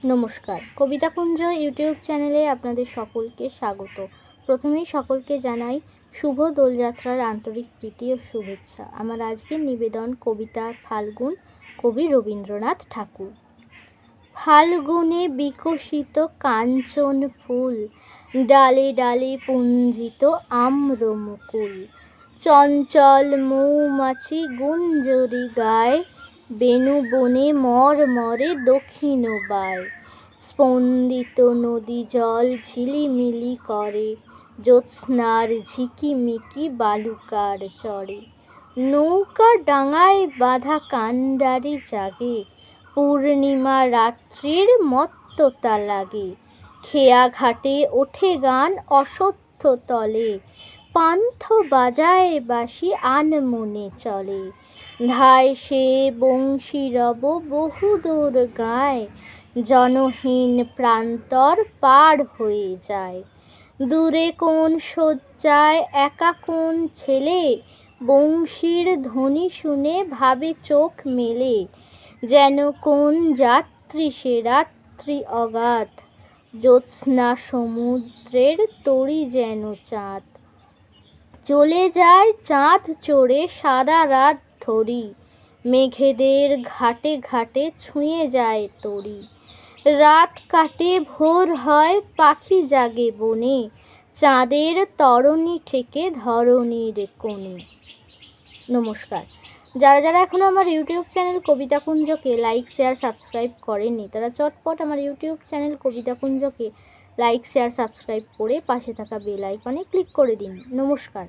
নমস্কার, কবিতাকুঞ্জ ইউটিউব চ্যানেলে আপনাদের সকলকে স্বাগত। প্রথমেই সকলকে জানাই শুভ দোলযাত্রার আন্তরিক প্রীতি ও শুভেচ্ছা। আমার আজকের নিবেদন কবিতা ফাল্গুন, কবি রবীন্দ্রনাথ ঠাকুর। ফাল্গুনে বিকশিত কাঞ্চন ফুল, ডালে ডালে পুঞ্জিত আম্রমুকুল। চঞ্চল মৌমাছি গুঞ্জরি গায়, বেণু বনে মরমরে দক্ষিণ বায়। স্পন্দিত নদী জল ঝিলিমিলি করে, জ্যোৎস্নার ঝিকিমিকি বালুকার চরে। নৌকা ডাঙায় বাঁধা কান্ডারি জাগে, পূর্ণিমা রাত্রির মত্ততা লাগে। খেয়া ঘাটে ওঠে গান অশ্বত্থ তলে, পান্থ বাজায় বাঁশি আনমনে চলে। ধায় সে বংশীরব বহুদূর গায়, জনহীন প্রান্তর পার হয়ে যায়। দূরে কোন শয্যায় একা কোন ছেলে, বংশীর ধ্বনি শুনে ভাবে চোখ মেলে। যেন কোন যাত্রী সে রাত্রি অগাধ, জ্যোৎস্না সমুদ্রের তরী যেন চাঁদ। চলে যায় চাঁদ চড়ে সারা রাত ধরি, মেঘেদের ঘাটে ঘাটে ছুঁয়ে যায় তরি। রাত কাটে ভোর হয় পাখি জাগে বনে, চাঁদের তরণী থেকে ধরণীর কোণে। নমস্কার। যারা যারা এখনও আমার ইউটিউব চ্যানেল কবিতাকুঞ্জকে লাইক শেয়ার সাবস্ক্রাইব করেননি, তারা চটপট আমার ইউটিউব চ্যানেল কবিতাকুঞ্জকে লাইক শেয়ার সাবস্ক্রাইব করে পাশে থাকা বেল আইকনে ক্লিক করে দিন। নমস্কার।